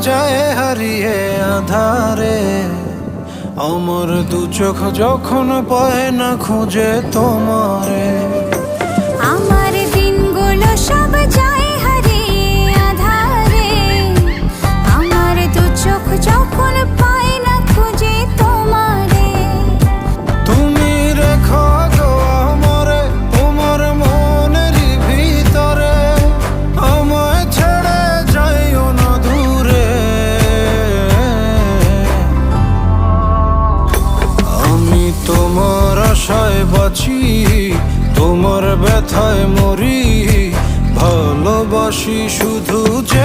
যায় হারিয়ে আধারে। আমার দু চোখ যখন পায় না খুঁজে তোমারে। আমার দিনগুলো সব যায় হারিয়ে আঁধারে। আমার দু চোখ যখন পায় না খুঁজে তোমারে। তুমি রেখো গো আমারে তোমার মনেরই ভিতরে, আমায় ছেড়ে যাইও না দূরে। আমি তোমার আশায় বাঁচি, তোমার ব্যথায় মরি, ভালোবাসি শুধু যে